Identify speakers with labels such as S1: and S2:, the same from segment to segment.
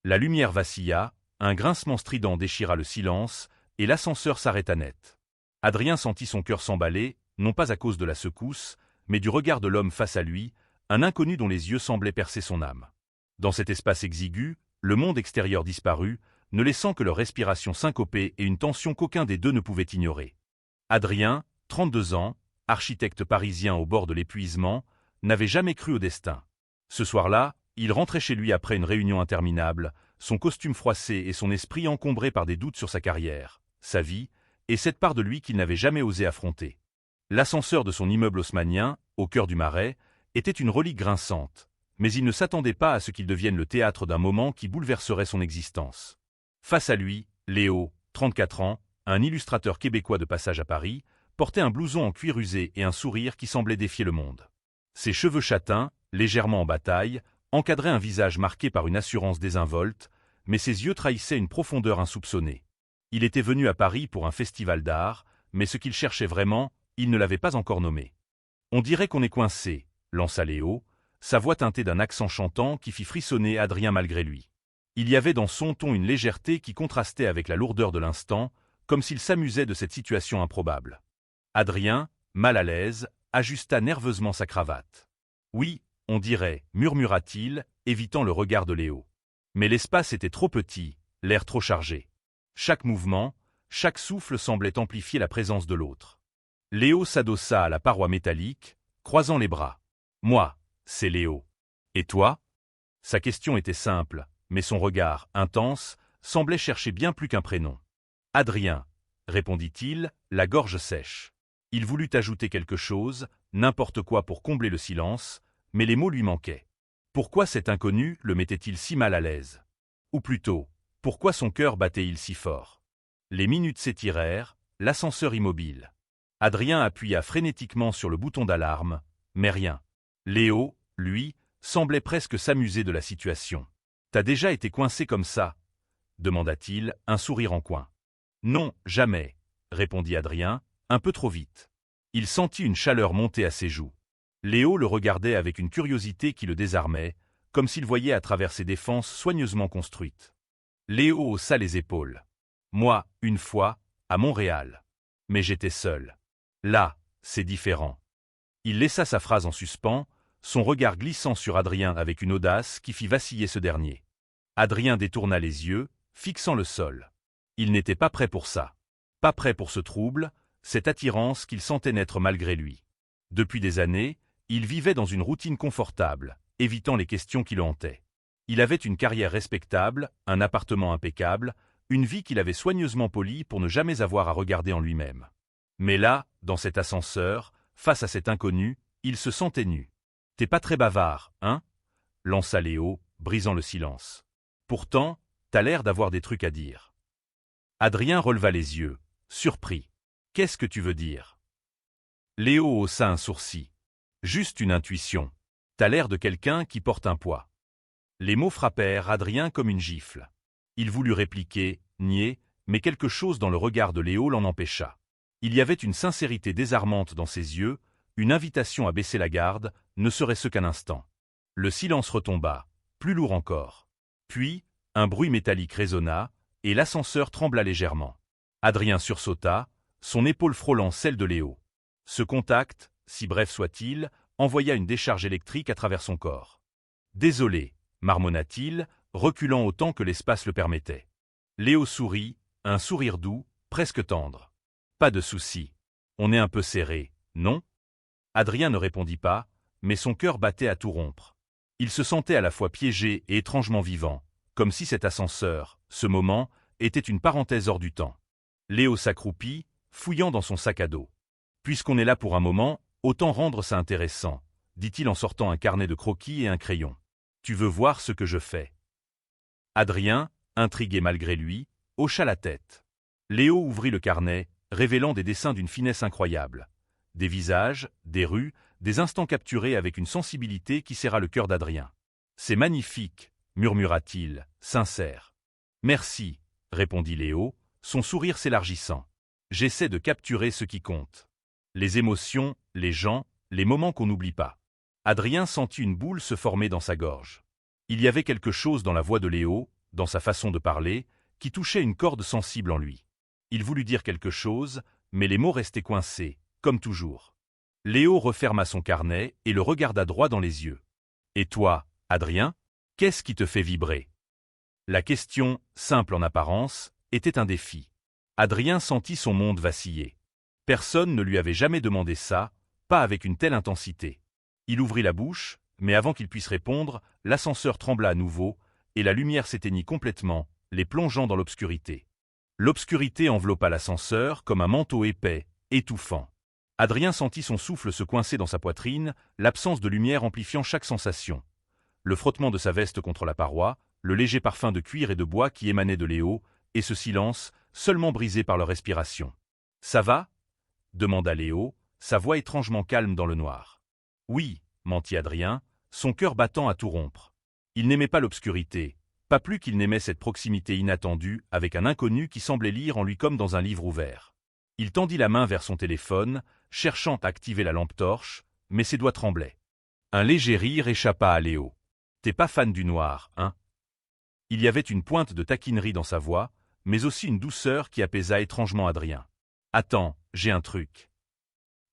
S1: La lumière vacilla, un grincement strident déchira le silence, et l'ascenseur s'arrêta net. Adrien sentit son cœur s'emballer, non pas à cause de la secousse, mais du regard de l'homme face à lui, un inconnu dont les yeux semblaient percer son âme. Dans cet espace exigu, le monde extérieur disparut, ne laissant que leur respiration syncopée et une tension qu'aucun des deux ne pouvait ignorer. Adrien, 32 ans, architecte parisien au bord de l'épuisement, n'avait jamais cru au destin. Ce soir-là, il rentrait chez lui après une réunion interminable, son costume froissé et son esprit encombré par des doutes sur sa carrière, sa vie, et cette part de lui qu'il n'avait jamais osé affronter. L'ascenseur de son immeuble haussmannien, au cœur du Marais, était une relique grinçante, mais il ne s'attendait pas à ce qu'il devienne le théâtre d'un moment qui bouleverserait son existence. Face à lui, Léo, 34 ans, un illustrateur québécois de passage à Paris, portait un blouson en cuir usé et un sourire qui semblait défier le monde. Ses cheveux châtains, légèrement en bataille, encadraient un visage marqué par une assurance désinvolte, mais ses yeux trahissaient une profondeur insoupçonnée. Il était venu à Paris pour un festival d'art, mais ce qu'il cherchait vraiment, il ne l'avait pas encore nommé. « On dirait qu'on est coincé », lança Léo, sa voix teintée d'un accent chantant qui fit frissonner Adrien malgré lui. Il y avait dans son ton une légèreté qui contrastait avec la lourdeur de l'instant, comme s'il s'amusait de cette situation improbable. Adrien, mal à l'aise, ajusta nerveusement sa cravate. « Oui, on dirait, » murmura-t-il, évitant le regard de Léo. Mais l'espace était trop petit, l'air trop chargé. Chaque mouvement, chaque souffle semblait amplifier la présence de l'autre. Léo s'adossa à la paroi métallique, croisant les bras. « Moi, c'est Léo. Et toi ?» Sa question était simple, mais son regard, intense, semblait chercher bien plus qu'un prénom. « Adrien », répondit-il, la gorge sèche. Il voulut ajouter quelque chose, n'importe quoi pour combler le silence, mais les mots lui manquaient. Pourquoi cet inconnu le mettait-il si mal à l'aise? Ou plutôt, pourquoi son cœur battait-il si fort? Les minutes s'étirèrent, l'ascenseur immobile. Adrien appuya frénétiquement sur le bouton d'alarme, mais rien. Léo, lui, semblait presque s'amuser de la situation. « T'as déjà été coincé comme ça ?» demanda-t-il, un sourire en coin. « Non, jamais », répondit Adrien, un peu trop vite. Il sentit une chaleur monter à ses joues. Léo le regardait avec une curiosité qui le désarmait, comme s'il voyait à travers ses défenses soigneusement construites. Léo haussa les épaules. « Moi, une fois, à Montréal. Mais j'étais seul. Là, c'est différent. » Il laissa sa phrase en suspens, son regard glissant sur Adrien avec une audace qui fit vaciller ce dernier. Adrien détourna les yeux, fixant le sol. Il n'était pas prêt pour ça. Pas prêt pour ce trouble, cette attirance qu'il sentait naître malgré lui. Depuis des années, il vivait dans une routine confortable, évitant les questions qui le hantaient. Il avait une carrière respectable, un appartement impeccable, une vie qu'il avait soigneusement polie pour ne jamais avoir à regarder en lui-même. Mais là, dans cet ascenseur, face à cet inconnu, il se sentait nu. « T'es pas très bavard, hein ?» lança Léo, brisant le silence. « Pourtant, t'as l'air d'avoir des trucs à dire. » Adrien releva les yeux, surpris. « Qu'est-ce que tu veux dire ?» Léo haussa un sourcil. « Juste une intuition. T'as l'air de quelqu'un qui porte un poids. » Les mots frappèrent Adrien comme une gifle. Il voulut répliquer, nier, mais quelque chose dans le regard de Léo l'en empêcha. Il y avait une sincérité désarmante dans ses yeux, une invitation à baisser la garde, ne serait-ce qu'un instant. Le silence retomba, plus lourd encore. Puis, un bruit métallique résonna, et l'ascenseur trembla légèrement. Adrien sursauta, son épaule frôlant celle de Léo. Ce contact, si bref soit-il, envoya une décharge électrique à travers son corps. « Désolé », marmonna-t-il, reculant autant que l'espace le permettait. Léo sourit, un sourire doux, presque tendre. « Pas de souci. On est un peu serré, non ?» Adrien ne répondit pas, mais son cœur battait à tout rompre. Il se sentait à la fois piégé et étrangement vivant, comme si cet ascenseur, ce moment, était une parenthèse hors du temps. Léo s'accroupit, fouillant dans son sac à dos. « Puisqu'on est là pour un moment, autant rendre ça intéressant, » dit-il en sortant un carnet de croquis et un crayon. « Tu veux voir ce que je fais ?» Adrien, intrigué malgré lui, hocha la tête. Léo ouvrit le carnet, révélant des dessins d'une finesse incroyable. Des visages, des rues, des instants capturés avec une sensibilité qui serra le cœur d'Adrien. « C'est magnifique », murmura-t-il, sincère. « Merci », répondit Léo, son sourire s'élargissant. « J'essaie de capturer ce qui compte. Les émotions, les gens, les moments qu'on n'oublie pas. » Adrien sentit une boule se former dans sa gorge. Il y avait quelque chose dans la voix de Léo, dans sa façon de parler, qui touchait une corde sensible en lui. Il voulut dire quelque chose, mais les mots restaient coincés, comme toujours. Léo referma son carnet et le regarda droit dans les yeux. « Et toi, Adrien, qu'est-ce qui te fait vibrer ?» La question, simple en apparence, était un défi. Adrien sentit son monde vaciller. Personne ne lui avait jamais demandé ça, pas avec une telle intensité. Il ouvrit la bouche, mais avant qu'il puisse répondre, l'ascenseur trembla à nouveau, et la lumière s'éteignit complètement, les plongeant dans l'obscurité. L'obscurité enveloppa l'ascenseur comme un manteau épais, étouffant. Adrien sentit son souffle se coincer dans sa poitrine, l'absence de lumière amplifiant chaque sensation. Le frottement de sa veste contre la paroi, le léger parfum de cuir et de bois qui émanait de Léo, et ce silence, seulement brisé par leur respiration. « Ça va » demanda Léo, sa voix étrangement calme dans le noir. « Oui » mentit Adrien, son cœur battant à tout rompre. Il n'aimait pas l'obscurité, pas plus qu'il n'aimait cette proximité inattendue avec un inconnu qui semblait lire en lui comme dans un livre ouvert. Il tendit la main vers son téléphone, cherchant à activer la lampe torche, mais ses doigts tremblaient. Un léger rire échappa à Léo. « T'es pas fan du noir, hein ?» Il y avait une pointe de taquinerie dans sa voix, mais aussi une douceur qui apaisa étrangement Adrien. « Attends, j'ai un truc. »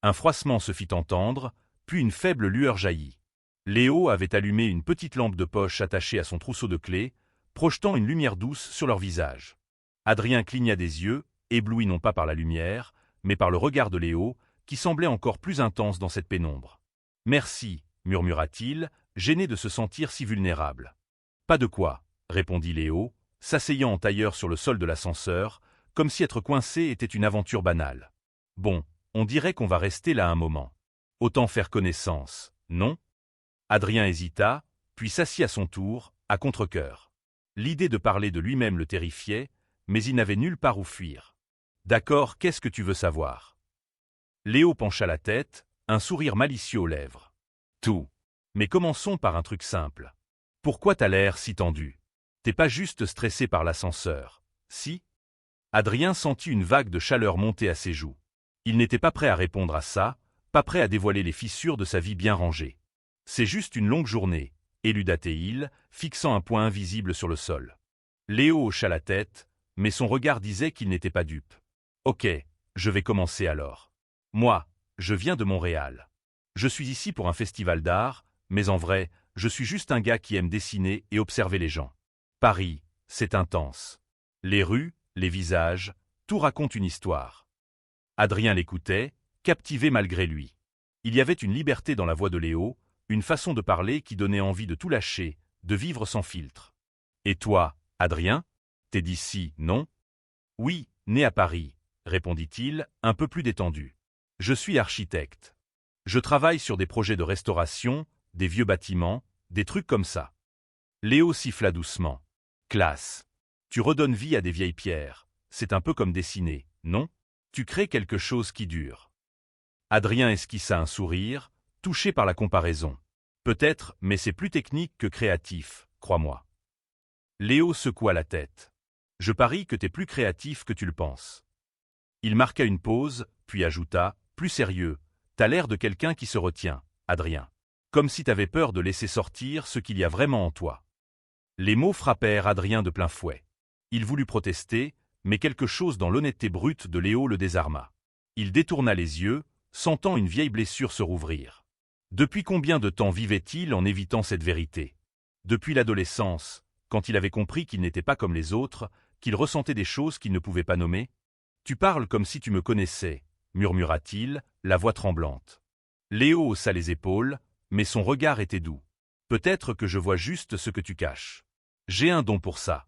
S1: Un froissement se fit entendre, puis une faible lueur jaillit. Léo avait allumé une petite lampe de poche attachée à son trousseau de clés, projetant une lumière douce sur leur visage. Adrien cligna des yeux, ébloui non pas par la lumière, mais par le regard de Léo, qui semblait encore plus intense dans cette pénombre. « Merci, » murmura-t-il, gêné de se sentir si vulnérable. « Pas de quoi », répondit Léo, s'asseyant en tailleur sur le sol de l'ascenseur, comme si être coincé était une aventure banale. « Bon, on dirait qu'on va rester là un moment. Autant faire connaissance, non ?» Adrien hésita, puis s'assit à son tour, à contre-cœur. L'idée de parler de lui-même le terrifiait, mais il n'avait nulle part où fuir. « D'accord, qu'est-ce que tu veux savoir ?» Léo pencha la tête, un sourire malicieux aux lèvres. « Tout. Mais commençons par un truc simple. Pourquoi t'as l'air si tendu? T'es pas juste stressé par l'ascenseur, si ?» Adrien sentit une vague de chaleur monter à ses joues. Il n'était pas prêt à répondre à ça, pas prêt à dévoiler les fissures de sa vie bien rangée. « C'est juste une longue journée, » éluda-t-il, fixant un point invisible sur le sol. Léo hocha la tête, mais son regard disait qu'il n'était pas dupe. « Ok, je vais commencer alors. Moi, je viens de Montréal. Je suis ici pour un festival d'art, mais en vrai, je suis juste un gars qui aime dessiner et observer les gens. Paris, c'est intense. Les rues, les visages, tout raconte une histoire. » Adrien l'écoutait, captivé malgré lui. Il y avait une liberté dans la voix de Léo, une façon de parler qui donnait envie de tout lâcher, de vivre sans filtre. « Et toi, Adrien? T'es d'ici, non ?»« Oui, né à Paris, » répondit-il, un peu plus détendu. « Je suis architecte. Je travaille sur des projets de restauration, des vieux bâtiments, des trucs comme ça. » Léo siffla doucement. « Classe. Tu redonnes vie à des vieilles pierres. C'est un peu comme dessiner, non? Tu crées quelque chose qui dure. » Adrien esquissa un sourire, touché par la comparaison. « Peut-être, mais c'est plus technique que créatif, crois-moi. » Léo secoua la tête. « Je parie que t'es plus créatif que tu le penses. » Il marqua une pause, puis ajouta, plus sérieux, « T'as l'air de quelqu'un qui se retient, Adrien. Comme si t'avais peur de laisser sortir ce qu'il y a vraiment en toi. » Les mots frappèrent Adrien de plein fouet. Il voulut protester, mais quelque chose dans l'honnêteté brute de Léo le désarma. Il détourna les yeux, sentant une vieille blessure se rouvrir. Depuis combien de temps vivait-il en évitant cette vérité? Depuis l'adolescence, quand il avait compris qu'il n'était pas comme les autres, qu'il ressentait des choses qu'il ne pouvait pas nommer? « Tu parles comme si tu me connaissais », murmura-t-il, la voix tremblante. Léo haussa les épaules, mais son regard était doux. « Peut-être que je vois juste ce que tu caches. J'ai un don pour ça. »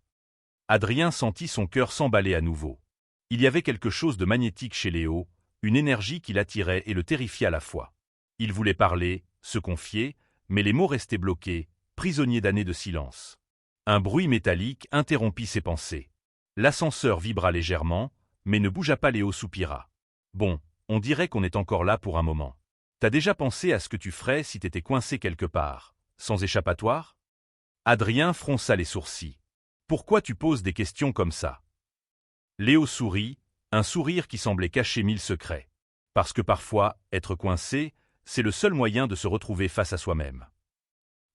S1: Adrien sentit son cœur s'emballer à nouveau. Il y avait quelque chose de magnétique chez Léo, une énergie qui l'attirait et le terrifiait à la fois. Il voulait parler, se confier, mais les mots restaient bloqués, prisonniers d'années de silence. Un bruit métallique interrompit ses pensées. L'ascenseur vibra légèrement, mais ne bougea pas. Léo soupira. « Bon, on dirait qu'on est encore là pour un moment. T'as déjà pensé à ce que tu ferais si t'étais coincé quelque part, sans échappatoire ?» Adrien fronça les sourcils. « Pourquoi tu poses des questions comme ça ?» Léo sourit, un sourire qui semblait cacher mille secrets. Parce que parfois, être coincé, c'est le seul moyen de se retrouver face à soi-même.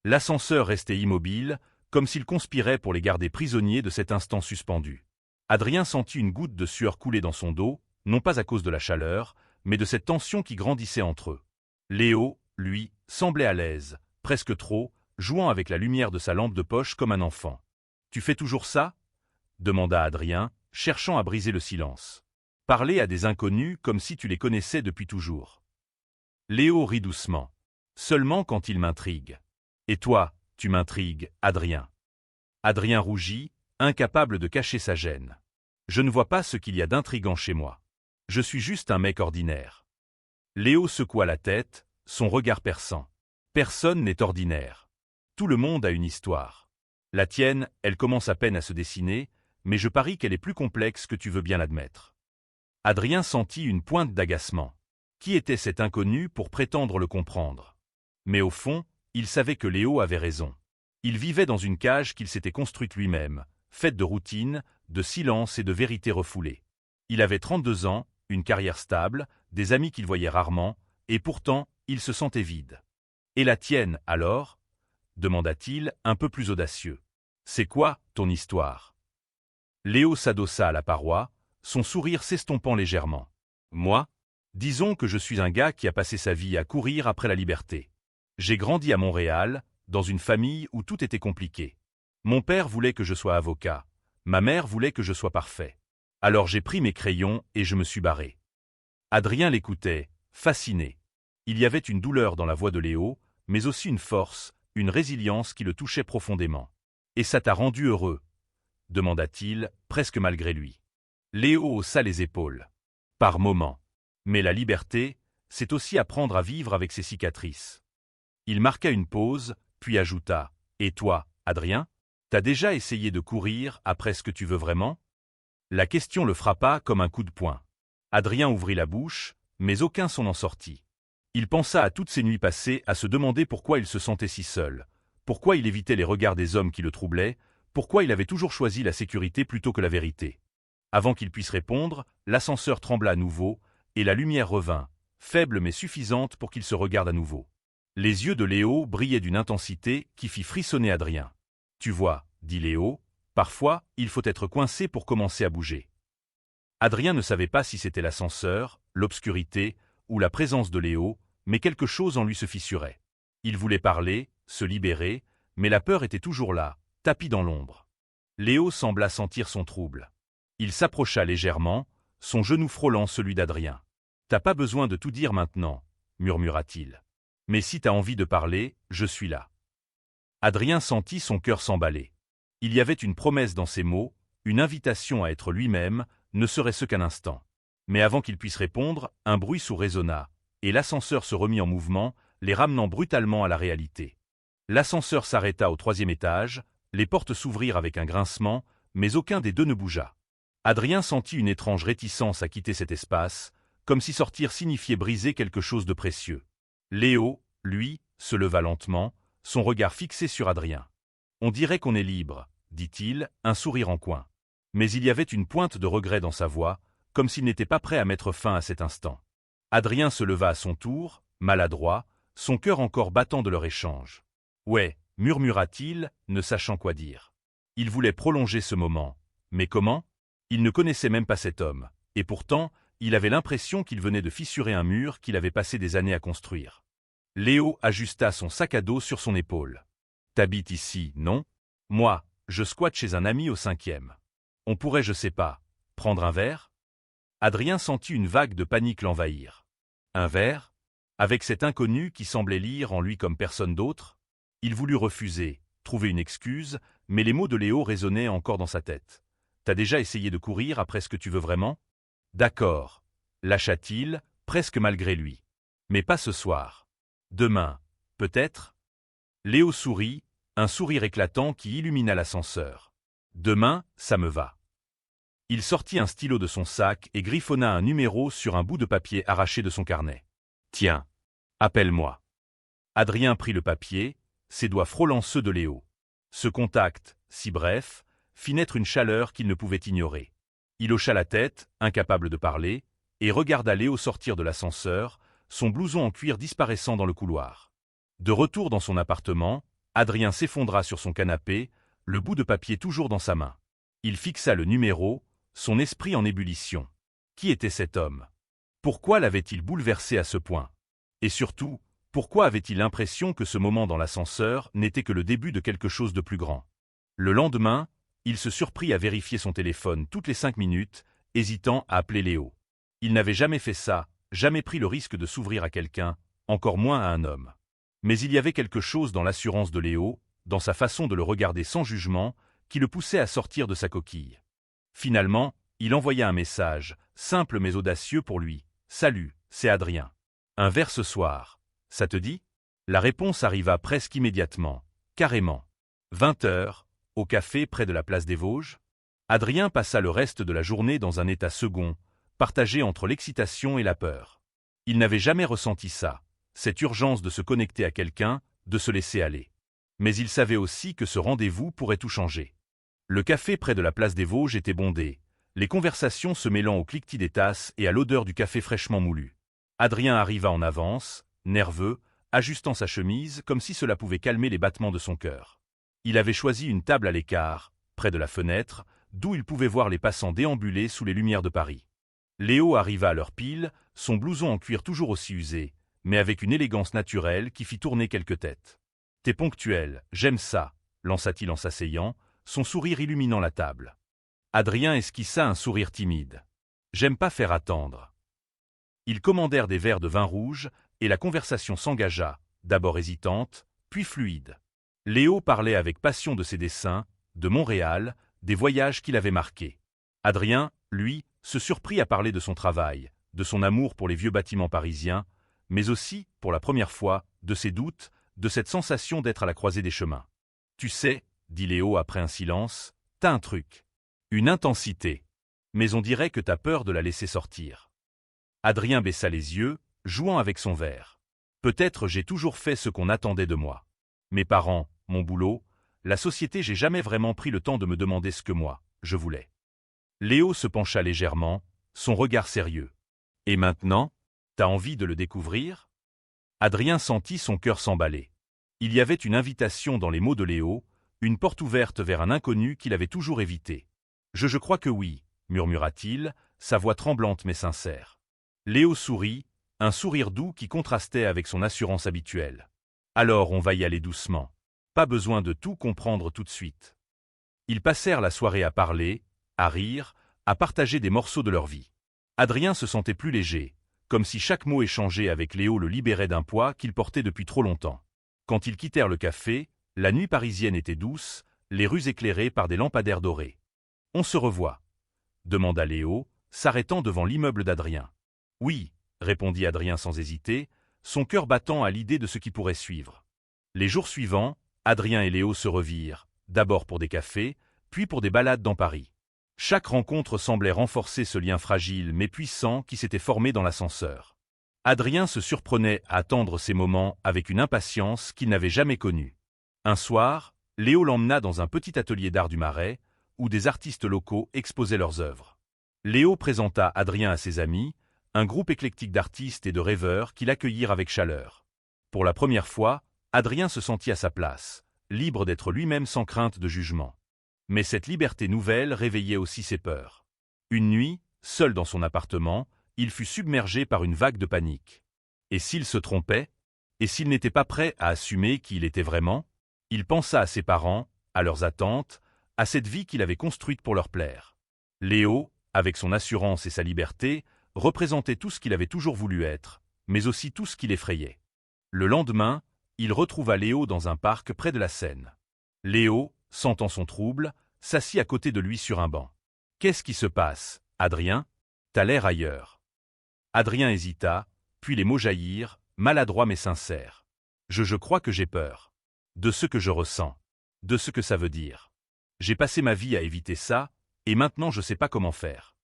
S1: L'ascenseur restait immobile, comme s'ils conspiraient pour les garder prisonniers de cet instant suspendu. Adrien sentit une goutte de sueur couler dans son dos, non pas à cause de la chaleur, mais de cette tension qui grandissait entre eux. Léo, lui, semblait à l'aise, presque trop, jouant avec la lumière de sa lampe de poche comme un enfant. « Tu fais toujours ça ?» demanda Adrien, cherchant à briser le silence. « Parler à des inconnus comme si tu les connaissais depuis toujours. » Léo rit doucement. « Seulement quand il m'intrigue. »« Et toi, tu m'intrigues, Adrien. » Adrien rougit, incapable de cacher sa gêne. « Je ne vois pas ce qu'il y a d'intriguant chez moi. Je suis juste un mec ordinaire. » Léo secoua la tête, son regard perçant. « Personne n'est ordinaire. Tout le monde a une histoire. La tienne, elle commence à peine à se dessiner, mais je parie qu'elle est plus complexe que tu veux bien l'admettre. » Adrien sentit une pointe d'agacement. Qui était cet inconnu pour prétendre le comprendre? Mais au fond, il savait que Léo avait raison. Il vivait dans une cage qu'il s'était construite lui-même, faite de routine, de silence et de vérité refoulée. Il avait 32 ans, une carrière stable, des amis qu'il voyait rarement, et pourtant, il se sentait vide. « Et la tienne, alors ?» demanda-t-il, un peu plus audacieux. « C'est quoi, ton histoire ?» Léo s'adossa à la paroi, son sourire s'estompant légèrement. « Moi ? Disons que je suis un gars qui a passé sa vie à courir après la liberté. J'ai grandi à Montréal, dans une famille où tout était compliqué. Mon père voulait que je sois avocat, ma mère voulait que je sois parfait. Alors j'ai pris mes crayons et je me suis barré. » Adrien l'écoutait, fasciné. Il y avait une douleur dans la voix de Léo, mais aussi une force, une résilience qui le touchait profondément. « Et ça t'a rendu heureux ?» demanda-t-il, presque malgré lui. Léo haussa les épaules. « Par moments. Mais la liberté, c'est aussi apprendre à vivre avec ses cicatrices. » Il marqua une pause, puis ajouta « Et toi, Adrien, t'as déjà essayé de courir après ce que tu veux vraiment ?» La question le frappa comme un coup de poing. Adrien ouvrit la bouche, mais aucun son n'en sortit. Il pensa à toutes ces nuits passées à se demander pourquoi il se sentait si seul, pourquoi il évitait les regards des hommes qui le troublaient, pourquoi il avait toujours choisi la sécurité plutôt que la vérité. Avant qu'il puisse répondre, l'ascenseur trembla à nouveau, et la lumière revint, faible mais suffisante pour qu'il se regarde à nouveau. Les yeux de Léo brillaient d'une intensité qui fit frissonner Adrien. « Tu vois, » dit Léo, « parfois, il faut être coincé pour commencer à bouger. » Adrien ne savait pas si c'était l'ascenseur, l'obscurité ou la présence de Léo, mais quelque chose en lui se fissurait. Il voulait parler, se libérer, mais la peur était toujours là, tapie dans l'ombre. Léo sembla sentir son trouble. Il s'approcha légèrement, son genou frôlant celui d'Adrien. « T'as pas besoin de tout dire maintenant, » murmura-t-il. « Mais si t'as envie de parler, je suis là. » Adrien sentit son cœur s'emballer. Il y avait une promesse dans ces mots, une invitation à être lui-même, ne serait-ce qu'un instant. Mais avant qu'il puisse répondre, un bruit sourd résonna, et l'ascenseur se remit en mouvement, les ramenant brutalement à la réalité. L'ascenseur s'arrêta au 3e étage, les portes s'ouvrirent avec un grincement, mais aucun des deux ne bougea. Adrien sentit une étrange réticence à quitter cet espace, comme si sortir signifiait briser quelque chose de précieux. Léo, lui, se leva lentement, son regard fixé sur Adrien. « On dirait qu'on est libre, » dit-il, un sourire en coin. Mais il y avait une pointe de regret dans sa voix, comme s'il n'était pas prêt à mettre fin à cet instant. Adrien se leva à son tour, maladroit, son cœur encore battant de leur échange. « Ouais, » murmura-t-il, ne sachant quoi dire. Il voulait prolonger ce moment. Mais comment? Il ne connaissait même pas cet homme, et pourtant, il avait l'impression qu'il venait de fissurer un mur qu'il avait passé des années à construire. Léo ajusta son sac à dos sur son épaule. « T'habites ici, non? Moi, je squatte chez un ami au 5e. On pourrait, je sais pas, prendre un verre ?» Adrien sentit une vague de panique l'envahir. Un verre? Avec cet inconnu qui semblait lire en lui comme personne d'autre? Il voulut refuser, trouver une excuse, mais les mots de Léo résonnaient encore dans sa tête. « T'as déjà essayé de courir après ce que tu veux vraiment? » « D'accord, » lâcha-t-il, presque malgré lui. « Mais pas ce soir. Demain, peut-être ?» Léo sourit, un sourire éclatant qui illumina l'ascenseur. « Demain, ça me va. » Il sortit un stylo de son sac et griffonna un numéro sur un bout de papier arraché de son carnet. « Tiens, appelle-moi. » Adrien prit le papier, ses doigts frôlant ceux de Léo. Ce contact, si bref, fit naître une chaleur qu'il ne pouvait ignorer. Il hocha la tête, incapable de parler, et regarda Léo sortir de l'ascenseur, son blouson en cuir disparaissant dans le couloir. De retour dans son appartement, Adrien s'effondra sur son canapé, le bout de papier toujours dans sa main. Il fixa le numéro, son esprit en ébullition. Qui était cet homme? Pourquoi l'avait-il bouleversé à ce point? Et surtout, pourquoi avait-il l'impression que ce moment dans l'ascenseur n'était que le début de quelque chose de plus grand? Le lendemain, il se surprit à vérifier son téléphone toutes les 5 minutes, hésitant à appeler Léo. Il n'avait jamais fait ça, jamais pris le risque de s'ouvrir à quelqu'un, encore moins à un homme. Mais il y avait quelque chose dans l'assurance de Léo, dans sa façon de le regarder sans jugement, qui le poussait à sortir de sa coquille. Finalement, il envoya un message, simple mais audacieux pour lui. « Salut, c'est Adrien. Un verre ce soir. Ça te dit ?» La réponse arriva presque immédiatement. Carrément. 20h, au café près de la place des Vosges. Adrien passa le reste de la journée dans un état second, partagé entre l'excitation et la peur. Il n'avait jamais ressenti ça, cette urgence de se connecter à quelqu'un, de se laisser aller. Mais il savait aussi que ce rendez-vous pourrait tout changer. Le café près de la place des Vosges était bondé, les conversations se mêlant au cliquetis des tasses et à l'odeur du café fraîchement moulu. Adrien arriva en avance, nerveux, ajustant sa chemise comme si cela pouvait calmer les battements de son cœur. Il avait choisi une table à l'écart, près de la fenêtre, d'où il pouvait voir les passants déambuler sous les lumières de Paris. Léo arriva à l'heure pile, son blouson en cuir toujours aussi usé, mais avec une élégance naturelle qui fit tourner quelques têtes. « T'es ponctuel, j'aime ça », lança-t-il en s'asseyant, son sourire illuminant la table. Adrien esquissa un sourire timide. « J'aime pas faire attendre. » Ils commandèrent des verres de vin rouge, et la conversation s'engagea, d'abord hésitante, puis fluide. Léo parlait avec passion de ses dessins, de Montréal, des voyages qu'il avait marqués. Adrien, lui, se surprit à parler de son travail, de son amour pour les vieux bâtiments parisiens, mais aussi, pour la première fois, de ses doutes, de cette sensation d'être à la croisée des chemins. « Tu sais, » dit Léo après un silence, « t'as un truc. Une intensité. Mais on dirait que t'as peur de la laisser sortir. » Adrien baissa les yeux, jouant avec son verre. « Peut-être j'ai toujours fait ce qu'on attendait de moi. Mes parents, mon boulot, la société, j'ai jamais vraiment pris le temps de me demander ce que moi, je voulais. » Léo se pencha légèrement, son regard sérieux. « Et maintenant, t'as envie de le découvrir ?» Adrien sentit son cœur s'emballer. Il y avait une invitation dans les mots de Léo, une porte ouverte vers un inconnu qu'il avait toujours évité. « Je crois que oui, » murmura-t-il, sa voix tremblante mais sincère. Léo sourit, un sourire doux qui contrastait avec son assurance habituelle. « Alors on va y aller doucement. Pas besoin de tout comprendre tout de suite. » Ils passèrent la soirée à parler, à rire, à partager des morceaux de leur vie. Adrien se sentait plus léger, comme si chaque mot échangé avec Léo le libérait d'un poids qu'il portait depuis trop longtemps. Quand ils quittèrent le café, la nuit parisienne était douce, les rues éclairées par des lampadaires dorés. « On se revoit ?» demanda Léo, s'arrêtant devant l'immeuble d'Adrien. « Oui », répondit Adrien sans hésiter, son cœur battant à l'idée de ce qui pourrait suivre. Les jours suivants, Adrien et Léo se revirent, d'abord pour des cafés, puis pour des balades dans Paris. Chaque rencontre semblait renforcer ce lien fragile mais puissant qui s'était formé dans l'ascenseur. Adrien se surprenait à attendre ces moments avec une impatience qu'il n'avait jamais connue. Un soir, Léo l'emmena dans un petit atelier d'art du Marais, où des artistes locaux exposaient leurs œuvres. Léo présenta Adrien à ses amis, un groupe éclectique d'artistes et de rêveurs qui l'accueillirent avec chaleur. Pour la première fois, Adrien se sentit à sa place, libre d'être lui-même sans crainte de jugement. Mais cette liberté nouvelle réveillait aussi ses peurs. Une nuit, seul dans son appartement, il fut submergé par une vague de panique. Et s'il se trompait? Et s'il n'était pas prêt à assumer qui il était vraiment? Il pensa à ses parents, à leurs attentes, à cette vie qu'il avait construite pour leur plaire. Léo, avec son assurance et sa liberté, représentait tout ce qu'il avait toujours voulu être, mais aussi tout ce qui l'effrayait. Le lendemain, il retrouva Léo dans un parc près de la Seine. Léo, sentant son trouble, s'assit à côté de lui sur un banc. « Qu'est-ce qui se passe, Adrien? T'as l'air ailleurs. » Adrien hésita, puis les mots jaillirent, maladroits mais sincères. « Je crois que j'ai peur. De ce que je ressens. De ce que ça veut dire. J'ai passé ma vie à éviter ça, et maintenant je sais pas comment faire. »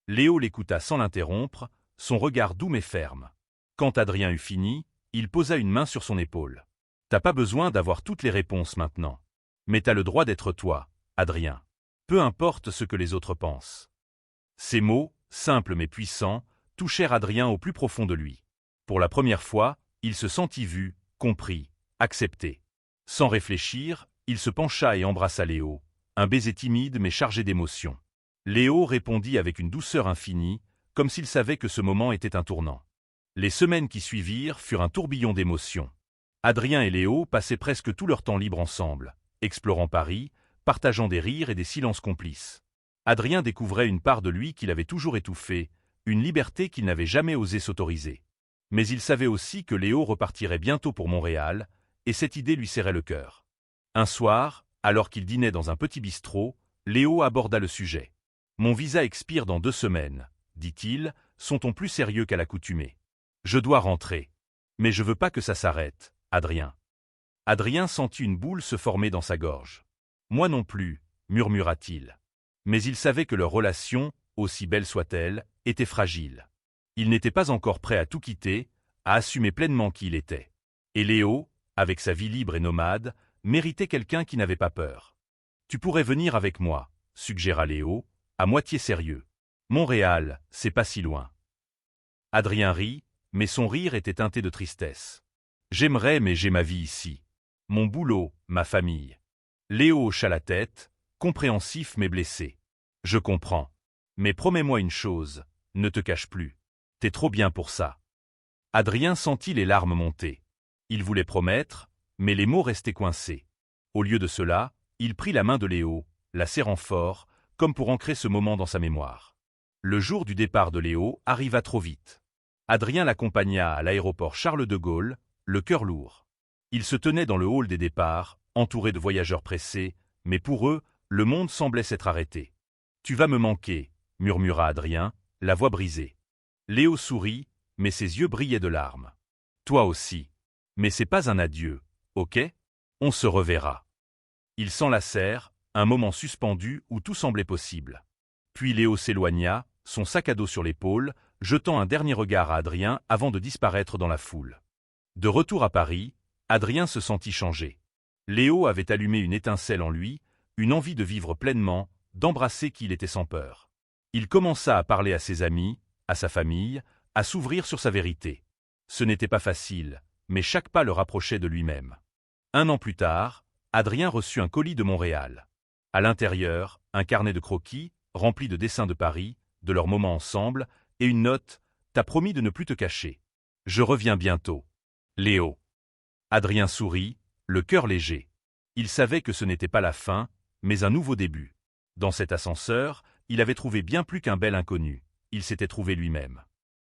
S1: Léo l'écouta sans l'interrompre, son regard doux mais ferme. Quand Adrien eut fini, il posa une main sur son épaule. « T'as pas besoin d'avoir toutes les réponses maintenant. Mais t'as le droit d'être toi, Adrien. Peu importe ce que les autres pensent. » Ces mots, simples mais puissants, touchèrent Adrien au plus profond de lui. Pour la première fois, il se sentit vu, compris, accepté. Sans réfléchir, Il se pencha et embrassa Léo, un baiser timide mais chargé d'émotion. Léo répondit avec une douceur infinie, comme s'il savait que ce moment était un tournant. Les semaines qui suivirent furent un tourbillon d'émotions. Adrien et Léo passaient presque tout leur temps libre ensemble, explorant Paris, partageant des rires et des silences complices. Adrien découvrait une part de lui qu'il avait toujours étouffée, une liberté qu'il n'avait jamais osé s'autoriser. Mais il savait aussi que Léo repartirait bientôt pour Montréal, et cette idée lui serrait le cœur. Un soir, alors qu'il dînait dans un petit bistrot, Léo aborda le sujet. « Mon visa expire dans 2 semaines, dit-il, son ton plus sérieux qu'à l'accoutumée. Je dois rentrer. Mais je veux pas que ça s'arrête, Adrien. » Adrien sentit une boule se former dans sa gorge. « Moi non plus, murmura-t-il. » Mais il savait que leur relation, aussi belle soit-elle, était fragile. Il n'était pas encore prêt à tout quitter, à assumer pleinement qui il était. Et Léo, avec sa vie libre et nomade, méritait quelqu'un qui n'avait pas peur. « Tu pourrais venir avec moi, » suggéra Léo, à moitié sérieux. « Montréal, c'est pas si loin. » Adrien rit, mais son rire était teinté de tristesse. « J'aimerais, mais j'ai ma vie ici. Mon boulot, ma famille. » Léo hocha la tête, compréhensif mais blessé. « Je comprends. Mais promets-moi une chose, ne te cache plus. T'es trop bien pour ça. » Adrien sentit les larmes monter. Il voulait promettre, mais les mots restaient coincés. Au lieu de cela, il prit la main de Léo, la serrant fort, comme pour ancrer ce moment dans sa mémoire. Le jour du départ de Léo arriva trop vite. Adrien l'accompagna à l'aéroport Charles de Gaulle, le cœur lourd. Il se tenait dans le hall des départs, entouré de voyageurs pressés, mais pour eux, le monde semblait s'être arrêté. « Tu vas me manquer, » murmura Adrien, la voix brisée. Léo sourit, mais ses yeux brillaient de larmes. « Toi aussi. Mais c'est pas un adieu, ok? On se reverra. » Ils s'enlacèrent, un moment suspendu où tout semblait possible. Puis Léo s'éloigna, son sac à dos sur l'épaule, jetant un dernier regard à Adrien avant de disparaître dans la foule. De retour à Paris, Adrien se sentit changé. Léo avait allumé une étincelle en lui, une envie de vivre pleinement, d'embrasser qui il était sans peur. Il commença à parler à ses amis, à sa famille, à s'ouvrir sur sa vérité. Ce n'était pas facile, mais chaque pas le rapprochait de lui-même. 1 an plus tard, Adrien reçut un colis de Montréal. À l'intérieur, un carnet de croquis, rempli de dessins de Paris, de leurs moments ensemble, et une note « T'as promis de ne plus te cacher. Je reviens bientôt. Léo. » Adrien sourit, le cœur léger. Il savait que ce n'était pas la fin, mais un nouveau début. Dans cet ascenseur, il avait trouvé bien plus qu'un bel inconnu. Il s'était trouvé lui-même.